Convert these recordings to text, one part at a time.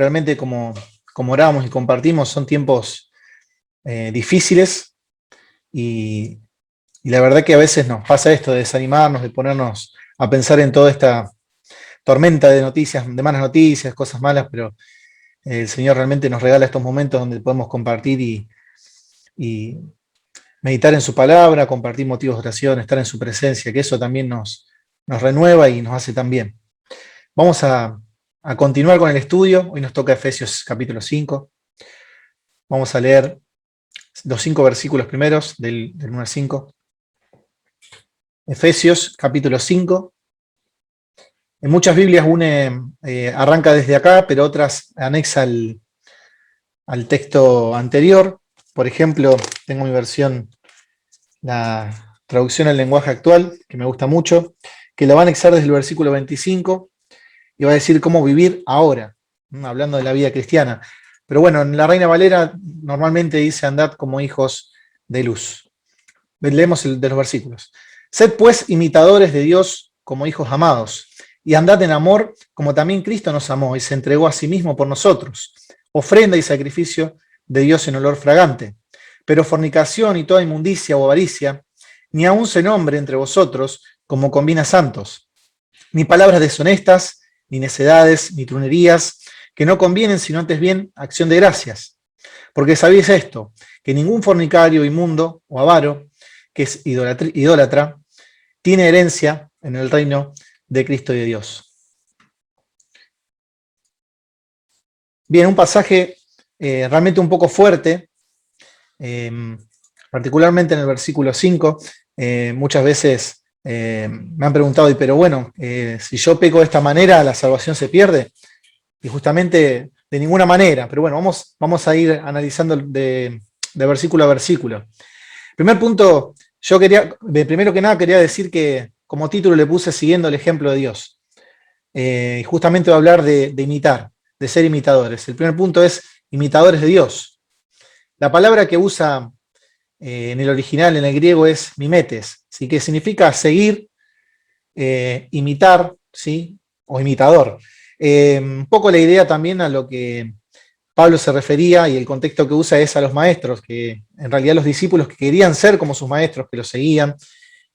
realmente como oramos y compartimos, son tiempos difíciles y, y la verdad que a veces nos pasa esto de desanimarnos, de ponernos a pensar en toda esta tormenta de noticias, de malas noticias, cosas malas, pero el Señor realmente nos regala estos momentos donde podemos compartir y meditar en su palabra, compartir motivos de oración, estar en su presencia, que eso también nos renueva y nos hace tan bien. Vamos a continuar con el estudio. Hoy nos toca Efesios capítulo 5. Vamos a leer los 5 versículos primeros, del 1 al 5. Efesios capítulo 5. En muchas Biblias arranca desde acá, pero otras anexa al texto anterior. Por ejemplo, tengo mi versión, la traducción al lenguaje actual, que me gusta mucho, que la va a anexar desde el versículo 25 y va a decir cómo vivir ahora, hablando de la vida cristiana. Pero bueno, en la Reina Valera normalmente dice andad como hijos de luz. Leemos de los versículos. Sed pues imitadores de Dios como hijos amados, y andad en amor como también Cristo nos amó y se entregó a sí mismo por nosotros, ofrenda y sacrificio de Dios en olor fragante. Pero fornicación y toda inmundicia o avaricia, ni aun se nombre entre vosotros como conviene a santos, ni palabras deshonestas, ni necedades, ni trunerías, que no convienen, sino antes bien acción de gracias. Porque sabéis esto, que ningún fornicario, inmundo o avaro, que es idólatra, tiene herencia en el reino de Cristo y de Dios. Bien, un pasaje realmente un poco fuerte, particularmente en el versículo 5, muchas veces me han preguntado, pero bueno, si yo peco de esta manera, ¿la salvación se pierde? Y justamente de ninguna manera, pero bueno, vamos a ir analizando de versículo a versículo. Primer punto, primero que nada quería decir que como título le puse siguiendo el ejemplo de Dios. Justamente voy a hablar de imitar, de ser imitadores. El primer punto es imitadores de Dios. La palabra que usa en el original, en el griego, es mimetes, ¿sí? Que significa seguir, imitar, ¿sí? O imitador. Un poco la idea también a lo que Pablo se refería y el contexto que usa es a los maestros, que en realidad los discípulos que querían ser como sus maestros, que los seguían,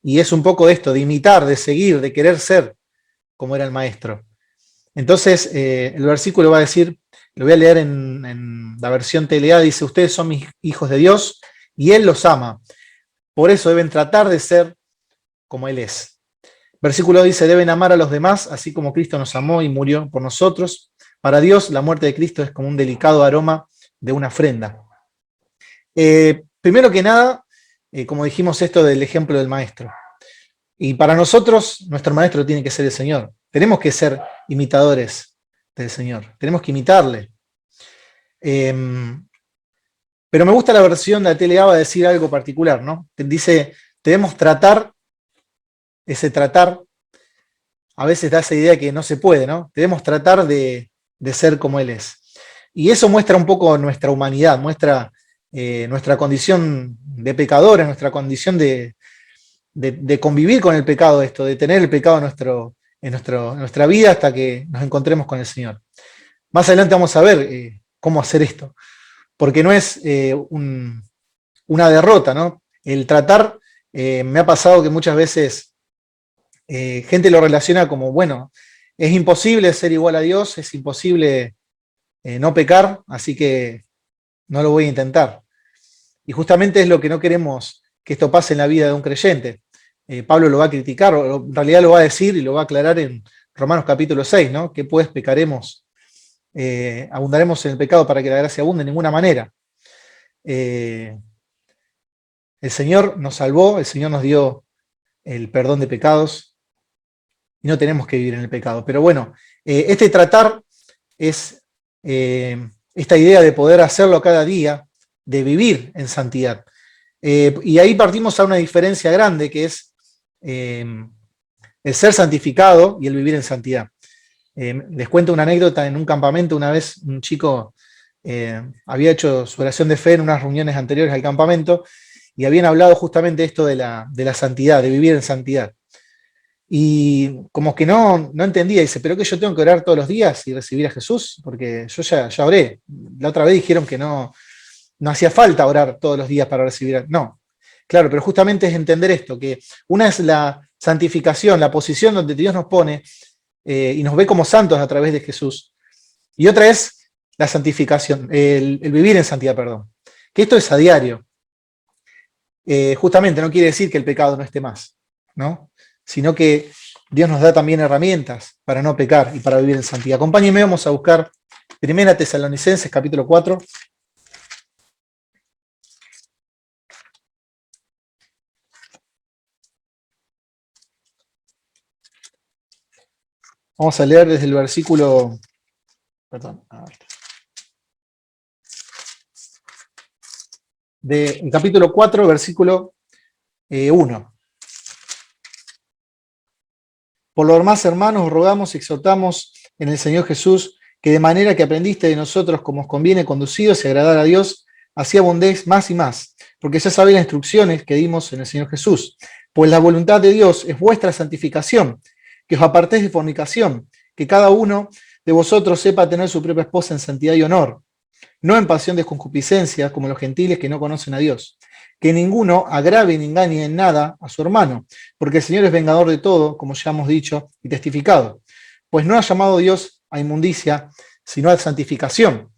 y es un poco de esto, de imitar, de seguir, de querer ser como era el maestro. Entonces, el versículo va a decir, lo voy a leer en la versión TLA, dice, ustedes son mis hijos de Dios y Él los ama. Por eso deben tratar de ser como Él es. Versículo dice, deben amar a los demás, así como Cristo nos amó y murió por nosotros. Para Dios, la muerte de Cristo es como un delicado aroma de una ofrenda. Primero que nada, como dijimos esto del ejemplo del maestro. Y para nosotros, nuestro maestro tiene que ser el Señor. Tenemos que ser imitadores del Señor. Tenemos que imitarle. Pero me gusta la versión de la TLA, va a decir algo particular, ¿no? Dice, debemos tratar, ese tratar, a veces da esa idea que no se puede, ¿no? Debemos tratar de ser como Él es. Y eso muestra un poco nuestra humanidad, muestra nuestra condición de pecadores, nuestra condición de convivir con el pecado, esto, de tener el pecado en nuestra vida hasta que nos encontremos con el Señor. Más adelante vamos a ver cómo hacer esto, porque no es una derrota, ¿no? El tratar, me ha pasado que muchas veces gente lo relaciona como, bueno, es imposible ser igual a Dios, es imposible no pecar, así que no lo voy a intentar. Y justamente es lo que no queremos que esto pase en la vida de un creyente. Pablo lo va a criticar, o en realidad lo va a decir y lo va a aclarar en Romanos capítulo 6, ¿no? Que pues pecaremos, abundaremos en el pecado para que la gracia abunde, de ninguna manera. El Señor nos salvó, el Señor nos dio el perdón de pecados y no tenemos que vivir en el pecado. Pero bueno, este tratar es esta idea de poder hacerlo cada día, de vivir en santidad. Y ahí partimos a una diferencia grande que es el ser santificado y el vivir en santidad. Les cuento una anécdota. En un campamento una vez un chico había hecho su oración de fe en unas reuniones anteriores al campamento y habían hablado justamente esto de la santidad, de vivir en santidad. Y como que no entendía, dice, pero que yo tengo que orar todos los días y recibir a Jesús, porque yo ya oré. La otra vez dijeron que no hacía falta orar todos los días para recibir a... No, claro, pero justamente es entender esto, que una es la santificación, la posición donde Dios nos pone y nos ve como santos a través de Jesús. Y otra es la santificación, el vivir en santidad, perdón. Que esto es a diario. Justamente no quiere decir que el pecado no esté más, ¿no? Sino que Dios nos da también herramientas para no pecar y para vivir en santidad. Acompáñenme, vamos a buscar 1 Tesalonicenses, capítulo 4. Vamos a leer desde el versículo, perdón, del capítulo 4, versículo 1. Por lo demás, hermanos, os rogamos y exhortamos en el Señor Jesús, que de manera que aprendiste de nosotros como os conviene conducidos y agradar a Dios, así abundéis más y más, porque ya sabéis las instrucciones que dimos en el Señor Jesús. Pues la voluntad de Dios es vuestra santificación, que os apartéis de fornicación, que cada uno de vosotros sepa tener su propia esposa en santidad y honor, no en pasión de concupiscencia, como los gentiles que no conocen a Dios. Que ninguno agrave ni engañe en nada a su hermano, porque el Señor es vengador de todo, como ya hemos dicho y testificado. Pues no ha llamado Dios a inmundicia, sino a santificación.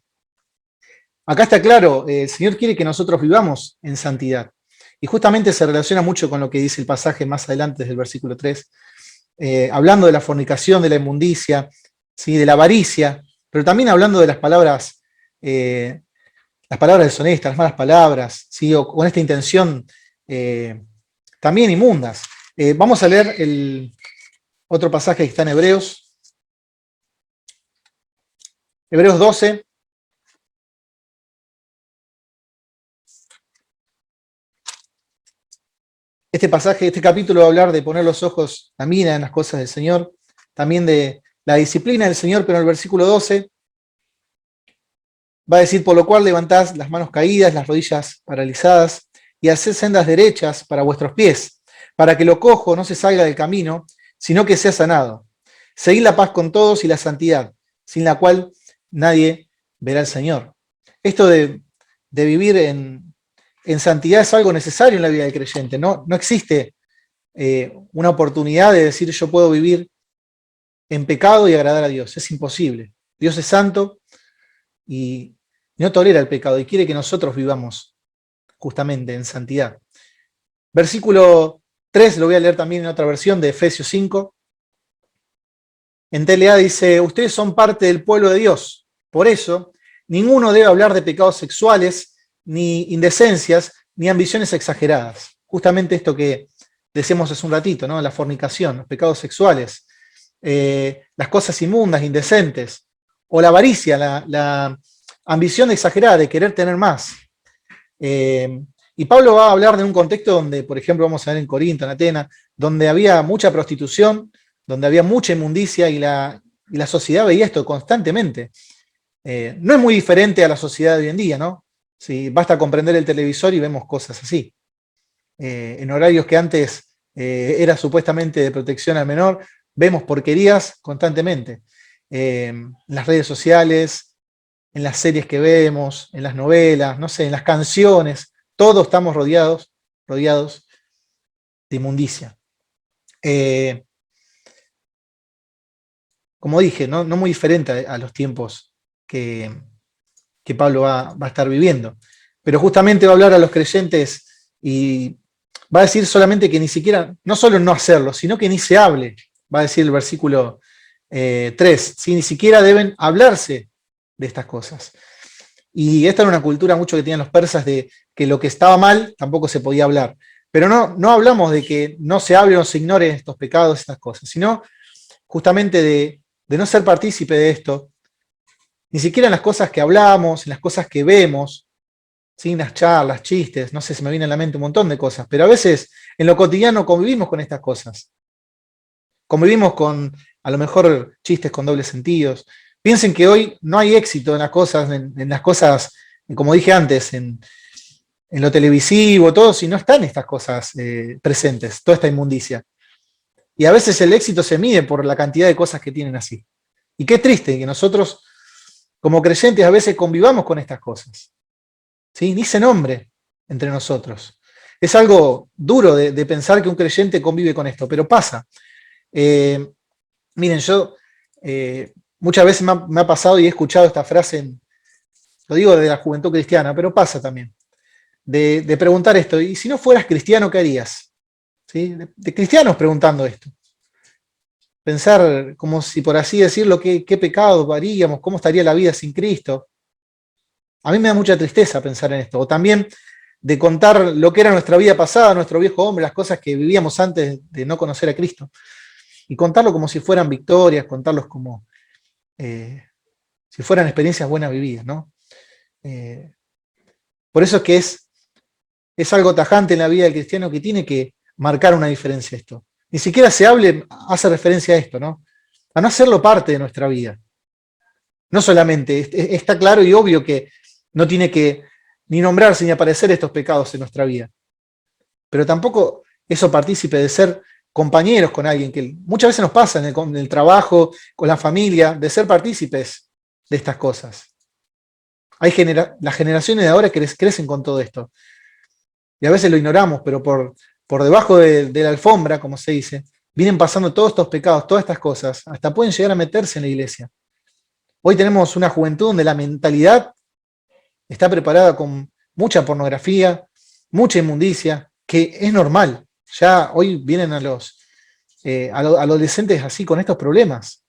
Acá está claro, el Señor quiere que nosotros vivamos en santidad. Y justamente se relaciona mucho con lo que dice el pasaje más adelante desde el versículo 3, hablando de la fornicación, de la inmundicia, ¿sí? De la avaricia, pero también hablando de las palabras deshonestas, las malas palabras, ¿sí? O con esta intención también inmundas. Vamos a leer otro pasaje que está en Hebreos 12. Este pasaje, este capítulo va a hablar de poner los ojos, la mira en las cosas del Señor, también de la disciplina del Señor, pero en el versículo 12 va a decir, por lo cual levantad las manos caídas, las rodillas paralizadas, y haced sendas derechas para vuestros pies, para que lo cojo no se salga del camino, sino que sea sanado. Seguid la paz con todos y la santidad, sin la cual nadie verá al Señor. Esto de vivir en santidad es algo necesario en la vida del creyente. No existe una oportunidad de decir yo puedo vivir en pecado y agradar a Dios. Es imposible. Dios es santo y no tolera el pecado y quiere que nosotros vivamos justamente en santidad. Versículo 3, lo voy a leer también en otra versión de Efesios 5. En TLA dice, ustedes son parte del pueblo de Dios. Por eso, ninguno debe hablar de pecados sexuales, ni indecencias, ni ambiciones exageradas. Justamente esto que decíamos hace un ratito, ¿no? La fornicación, los pecados sexuales, las cosas inmundas, indecentes, o la avaricia, la ambición exagerada de querer tener más. Y Pablo va a hablar de un contexto donde, por ejemplo, vamos a ver en Corinto, en Atenas, donde había mucha prostitución, donde había mucha inmundicia y la sociedad veía esto constantemente. No es muy diferente a la sociedad de hoy en día, ¿no? Sí, basta comprender el televisor y vemos cosas así. En horarios que antes era supuestamente de protección al menor, vemos porquerías constantemente. En las redes sociales, en las series que vemos, en las novelas, no sé, en las canciones, todos estamos rodeados de inmundicia. Como dije, no muy diferente a los tiempos que Pablo va a estar viviendo. Pero justamente va a hablar a los creyentes y va a decir solamente que ni siquiera, no solo no hacerlo, sino que ni se hable, va a decir el versículo 3, ¿sí? Ni siquiera deben hablarse de estas cosas. Y esta era una cultura mucho que tenían los persas de que lo que estaba mal tampoco se podía hablar. Pero no hablamos de que no se hable o se ignore estos pecados, estas cosas, sino justamente de no ser partícipe de esto, ni siquiera en las cosas que hablamos, en las cosas que vemos, ¿sí? En las charlas, chistes, no sé, se me viene a la mente un montón de cosas, pero a veces en lo cotidiano convivimos con estas cosas. Convivimos con, a lo mejor, chistes con dobles sentidos. Piensen que hoy no hay éxito en las cosas, como dije antes, en lo televisivo, todo, si no están estas cosas presentes, toda esta inmundicia. Y a veces el éxito se mide por la cantidad de cosas que tienen así. Y qué triste que nosotros, como creyentes, a veces convivamos con estas cosas. ¿Sí? Ni se nombre entre nosotros. Es algo duro de pensar que un creyente convive con esto, pero pasa. Eh, Miren, yo muchas veces me ha pasado y he escuchado esta frase, lo digo de la juventud cristiana, pero pasa también, de preguntar esto, y si no fueras cristiano, ¿qué harías? ¿Sí? De cristianos preguntando esto. Pensar como si, por así decirlo, qué pecado haríamos, cómo estaría la vida sin Cristo. A mí me da mucha tristeza pensar en esto. O también de contar lo que era nuestra vida pasada, nuestro viejo hombre, las cosas que vivíamos antes de no conocer a Cristo. Y contarlo como si fueran victorias, contarlos como si fueran experiencias buenas vividas, ¿no? Eh, por eso es que es algo tajante en la vida del cristiano que tiene que marcar una diferencia esto. Ni siquiera se hace referencia a esto, ¿no? A no hacerlo parte de nuestra vida. No solamente, está claro y obvio que no tiene que ni nombrarse ni aparecer estos pecados en nuestra vida, pero tampoco eso partícipe de ser compañeros con alguien, que muchas veces nos pasa en el trabajo, con la familia, de ser partícipes de estas cosas. Las generaciones de ahora crecen con todo esto. Y a veces lo ignoramos, pero por debajo de la alfombra, como se dice, vienen pasando todos estos pecados, todas estas cosas, hasta pueden llegar a meterse en la iglesia. Hoy tenemos una juventud donde la mentalidad está preparada con mucha pornografía, mucha inmundicia, que es normal. Ya hoy vienen a los adolescentes así con estos problemas.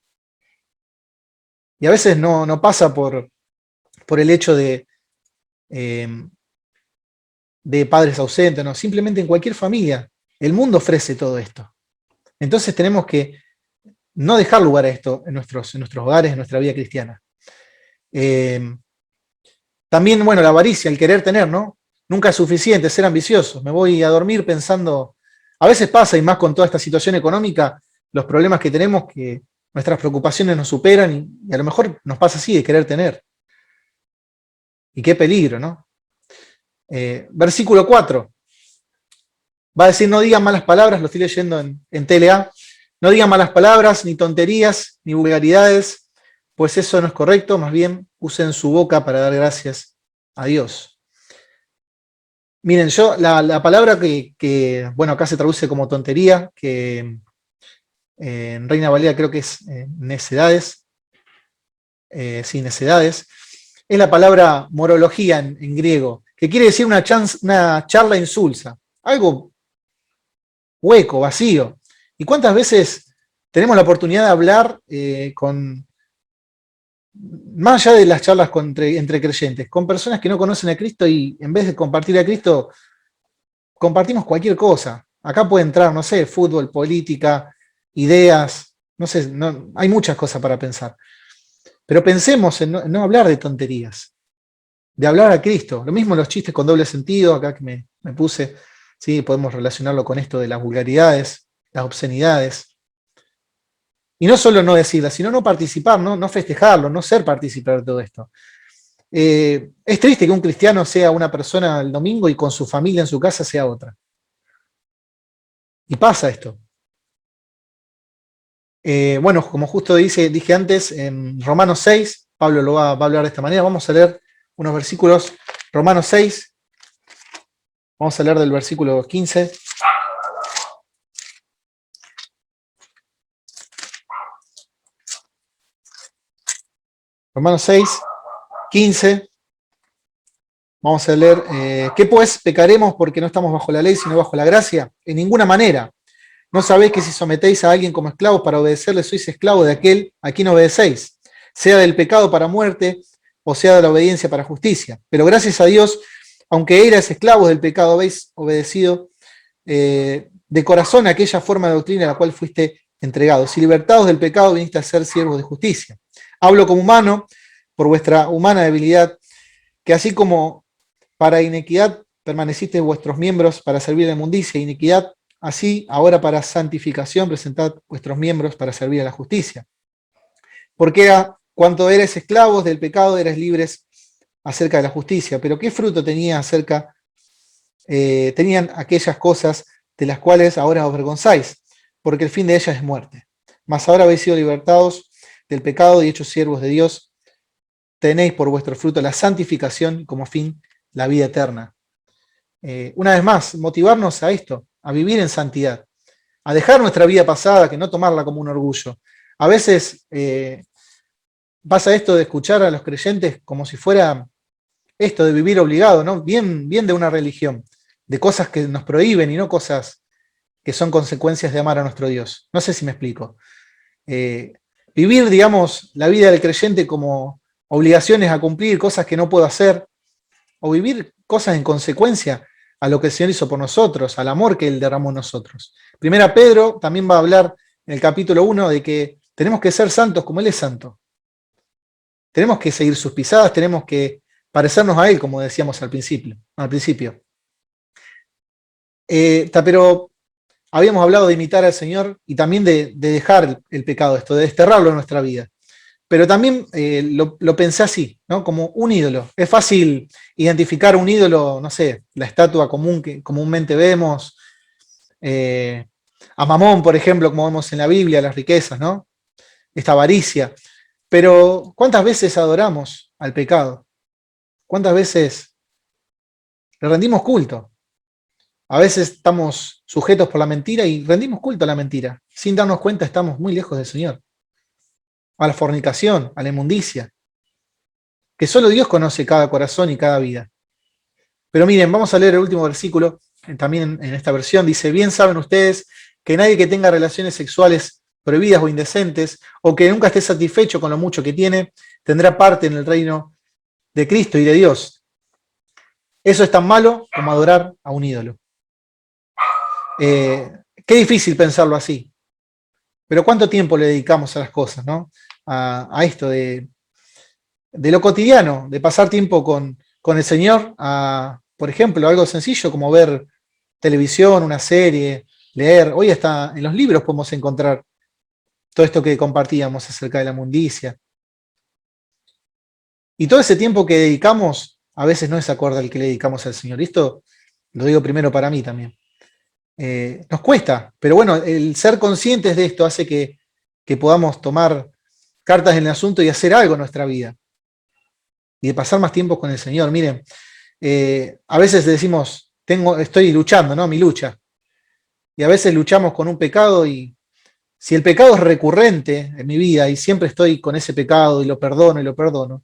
Y a veces no pasa por el hecho eh, de padres ausentes, no, simplemente en cualquier familia. El mundo ofrece todo esto. Entonces tenemos que no dejar lugar a esto en nuestros hogares, en nuestra vida cristiana. También, bueno, la avaricia, el querer tener, ¿no? Nunca es suficiente, ser ambicioso. Me voy a dormir pensando, a veces pasa, y más con toda esta situación económica, los problemas que tenemos, que nuestras preocupaciones nos superan y a lo mejor nos pasa así, de querer tener. Y qué peligro, ¿no? Versículo 4. Va a decir, no digan malas palabras, lo estoy leyendo en TLA, no digan malas palabras, ni tonterías, ni vulgaridades, pues eso no es correcto, más bien usen su boca para dar gracias a Dios. Miren, yo la palabra bueno, acá se traduce como tontería, que en Reina Valera creo que es necedades, sí, necedades, es la palabra morología en griego, que quiere decir una charla insulsa, algo hueco, vacío. ¿Y cuántas veces tenemos la oportunidad de hablar más allá de las charlas entre creyentes, con personas que no conocen a Cristo y en vez de compartir a Cristo, compartimos cualquier cosa? Acá puede entrar, no sé, fútbol, política, ideas, no sé, hay muchas cosas para pensar. Pero pensemos en no hablar de tonterías, de hablar a Cristo. Lo mismo los chistes con doble sentido, acá que me puse, ¿sí? Podemos relacionarlo con esto de las vulgaridades, las obscenidades. Y no solo no decirlas, sino no participar, no festejarlo, no ser partícipe de todo esto. Es triste que un cristiano sea una persona el domingo y con su familia en su casa sea otra. Y pasa esto. Bueno, como justo dije antes, en Romanos 6, Pablo lo va a hablar de esta manera. Vamos a leer unos versículos. Romanos 6, vamos a leer del versículo 15. Romanos 6, 15. Vamos a leer, ¿qué pues pecaremos porque no estamos bajo la ley, sino bajo la gracia? En ninguna manera. ¿No sabéis que si sometéis a alguien como esclavos para obedecerle, sois esclavos de aquel a quien obedecéis? Sea del pecado para muerte, o sea de la obediencia para justicia. Pero gracias a Dios, aunque erais esclavos del pecado, habéis obedecido de corazón a aquella forma de doctrina a la cual fuiste entregados. Si libertados del pecado, viniste a ser siervos de justicia. Hablo como humano, por vuestra humana debilidad, que así como para iniquidad permaneciste vuestros miembros para servir a la inmundicia, iniquidad, así ahora para santificación presentad vuestros miembros para servir a la justicia. Porque cuanto eres esclavos del pecado, eres libres acerca de la justicia. Pero ¿qué fruto tenían aquellas cosas de las cuales ahora os avergonzáis? porque el fin de ella es muerte. Mas ahora habéis sido libertados del pecado y hechos siervos de Dios, tenéis por vuestro fruto la santificación y como fin la vida eterna. Una vez más, motivarnos a esto, a vivir en santidad, a dejar nuestra vida pasada, que no tomarla como un orgullo. A veces pasa esto de escuchar a los creyentes como si fuera esto de vivir obligado, ¿no? Bien, bien de una religión, de cosas que nos prohíben y no cosas que son consecuencias de amar a nuestro Dios. No sé si me explico. Eh, Vivir, digamos, la vida del creyente como obligaciones a cumplir, cosas que no puedo hacer, o vivir cosas en consecuencia a lo que el Señor hizo por nosotros, al amor que Él derramó en nosotros. Primera Pedro también va a hablar en el capítulo 1 de que tenemos que ser santos como Él es santo. Tenemos que seguir sus pisadas, tenemos que parecernos a Él, como decíamos al principio. Pero habíamos hablado de imitar al Señor y también de dejar el pecado, esto, de desterrarlo en nuestra vida. Pero también lo pensé así, ¿no? Como un ídolo. Es fácil identificar un ídolo, no sé, la estatua común que comúnmente vemos, eh, a Mamón, por ejemplo, como vemos en la Biblia, las riquezas, ¿no? Esta avaricia. Pero ¿cuántas veces adoramos al pecado? ¿Cuántas veces le rendimos culto? A veces estamos sujetos por la mentira y rendimos culto a la mentira. Sin darnos cuenta estamos muy lejos del Señor. A la fornicación, a la inmundicia, que solo Dios conoce cada corazón y cada vida. Pero miren, vamos a leer el último versículo, también en esta versión, dice, bien saben ustedes que nadie que tenga relaciones sexuales prohibidas o indecentes, o que nunca esté satisfecho con lo mucho que tiene, tendrá parte en el reino de Cristo y de Dios. Eso es tan malo como adorar a un ídolo. Qué difícil pensarlo así, pero ¿cuánto tiempo le dedicamos a las cosas, ¿no? A esto de lo cotidiano, de pasar tiempo con el Señor, por ejemplo, algo sencillo como ver televisión, una serie, leer. Hoy hasta en los libros podemos encontrar todo esto que compartíamos acerca de la mundicia. Y todo ese tiempo que dedicamos a veces no es acorde al que le dedicamos al Señor. Y esto lo digo primero para mí también. Nos cuesta, pero bueno, el ser conscientes de esto hace que podamos tomar cartas en el asunto y hacer algo en nuestra vida. Y de pasar más tiempo con el Señor. Miren, a veces decimos, estoy luchando, ¿no? Mi lucha. Y a veces luchamos con un pecado y si el pecado es recurrente en mi vida y siempre estoy con ese pecado y lo perdono,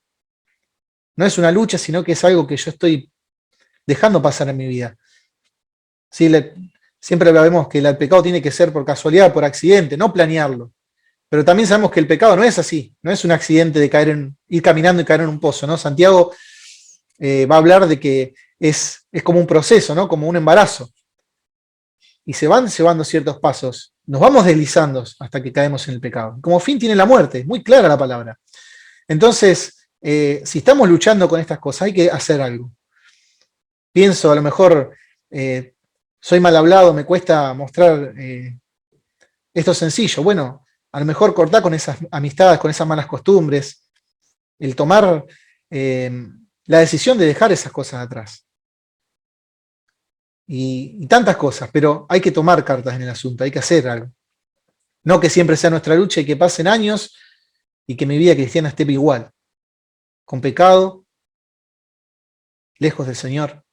no es una lucha, sino que es algo que yo estoy dejando pasar en mi vida. ¿Sí? Siempre vemos que el pecado tiene que ser por casualidad, por accidente, no planearlo. Pero también sabemos que el pecado no es así, no es un accidente de ir caminando y caer en un pozo, ¿no? Santiago va a hablar de que es como un proceso, ¿no? Como un embarazo. Y se van llevando ciertos pasos, nos vamos deslizando hasta que caemos en el pecado. Como fin tiene la muerte, muy clara la palabra. Entonces, si estamos luchando con estas cosas, hay que hacer algo. Pienso, a lo mejor soy mal hablado, me cuesta mostrar esto sencillo. Bueno, a lo mejor cortar con esas amistades, con esas malas costumbres, el tomar la decisión de dejar esas cosas atrás. Y tantas cosas, pero hay que tomar cartas en el asunto, hay que hacer algo. No que siempre sea nuestra lucha y que pasen años y que mi vida cristiana esté igual, con pecado, lejos del Señor.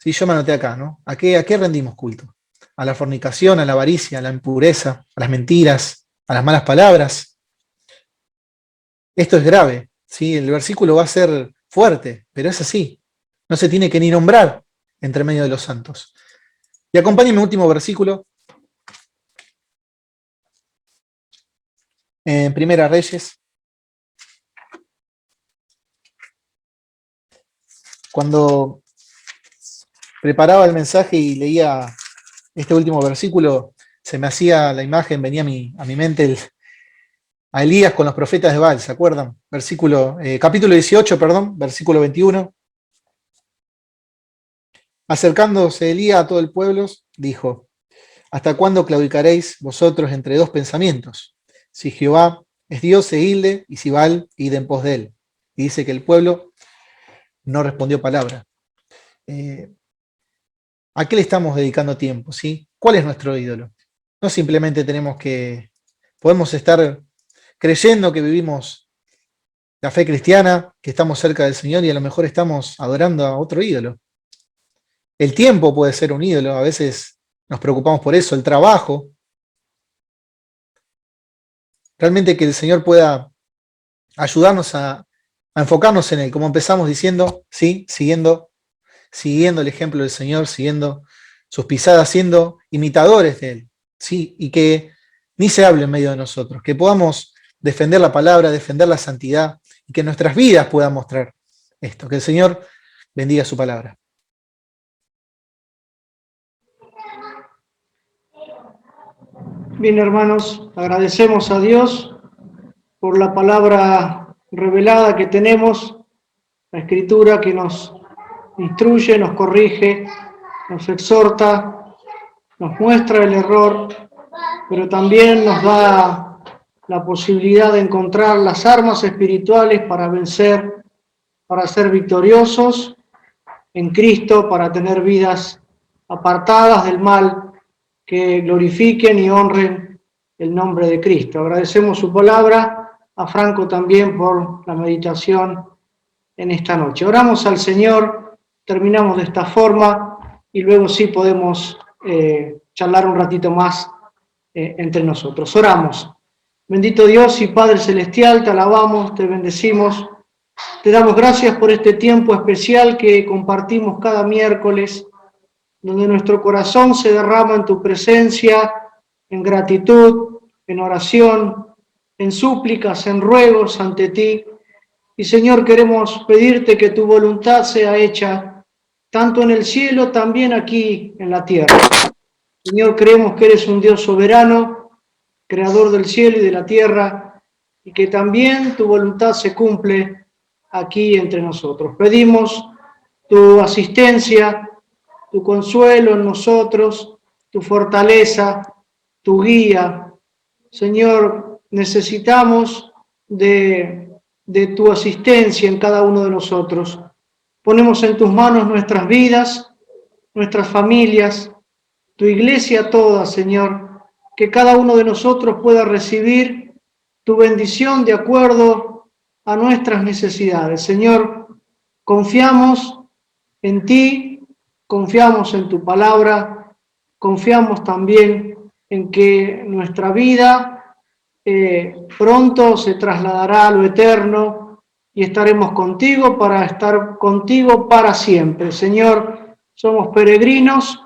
Sí, yo me anoté acá, ¿no? ¿A qué rendimos culto? ¿A la fornicación, a la avaricia, a la impureza, a las mentiras, a las malas palabras? Esto es grave, ¿sí? El versículo va a ser fuerte, pero es así. No se tiene que ni nombrar entre medio de los santos. Y acompáñenme último versículo, en Primera Reyes. Cuando preparaba el mensaje y leía este último versículo, se me hacía la imagen, venía a mi mente a Elías con los profetas de Baal, ¿se acuerdan? Capítulo 18, perdón, versículo 21. Acercándose Elías a todo el pueblo, dijo, ¿hasta cuándo claudicaréis vosotros entre dos pensamientos? Si Jehová es Dios, seguidle, y si Baal, id en pos de él. Y dice que el pueblo no respondió palabra. ¿A qué le estamos dedicando tiempo? ¿Sí? ¿Cuál es nuestro ídolo? No simplemente podemos estar creyendo que vivimos la fe cristiana, que estamos cerca del Señor y a lo mejor estamos adorando a otro ídolo. El tiempo puede ser un ídolo, a veces nos preocupamos por eso, el trabajo. Realmente que el Señor pueda ayudarnos a enfocarnos en Él, como empezamos diciendo, ¿sí? Siguiendo el ejemplo del Señor, siguiendo sus pisadas, siendo imitadores de Él, ¿sí? Y que ni se hable en medio de nosotros, que podamos defender la palabra, defender la santidad y que nuestras vidas puedan mostrar esto. Que el Señor bendiga su palabra. Bien, hermanos, agradecemos a Dios por la palabra revelada que tenemos, la Escritura que nos instruye, nos corrige, nos exhorta, nos muestra el error, pero también nos da la posibilidad de encontrar las armas espirituales para vencer, para ser victoriosos en Cristo, para tener vidas apartadas del mal, que glorifiquen y honren el nombre de Cristo. Agradecemos su palabra, a Franco también por la meditación en esta noche. Oramos al Señor, terminamos de esta forma y luego sí podemos charlar un ratito más entre nosotros. Oramos. Bendito Dios y Padre Celestial, te alabamos, te bendecimos, te damos gracias por este tiempo especial que compartimos cada miércoles, donde nuestro corazón se derrama en tu presencia, en gratitud, en oración, en súplicas, en ruegos ante ti. Y Señor, queremos pedirte que tu voluntad sea hecha, tanto en el cielo, también aquí en la tierra. Señor, creemos que eres un Dios soberano, creador del cielo y de la tierra, y que también tu voluntad se cumple aquí entre nosotros. Pedimos tu asistencia, tu consuelo en nosotros, tu fortaleza, tu guía. Señor, necesitamos de tu asistencia en cada uno de nosotros. Ponemos en tus manos nuestras vidas, nuestras familias, tu iglesia toda, Señor, que cada uno de nosotros pueda recibir tu bendición de acuerdo a nuestras necesidades. Señor, confiamos en ti, confiamos en tu palabra, confiamos también en que nuestra vida pronto se trasladará a lo eterno y estaremos contigo para estar contigo para siempre. Señor, somos peregrinos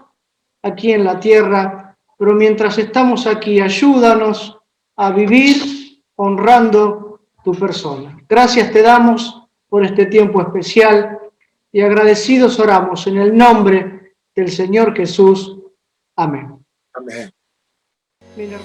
aquí en la tierra, pero mientras estamos aquí, ayúdanos a vivir honrando tu persona. Gracias te damos por este tiempo especial y agradecidos oramos en el nombre del Señor Jesús. Amén. Amén. Bien,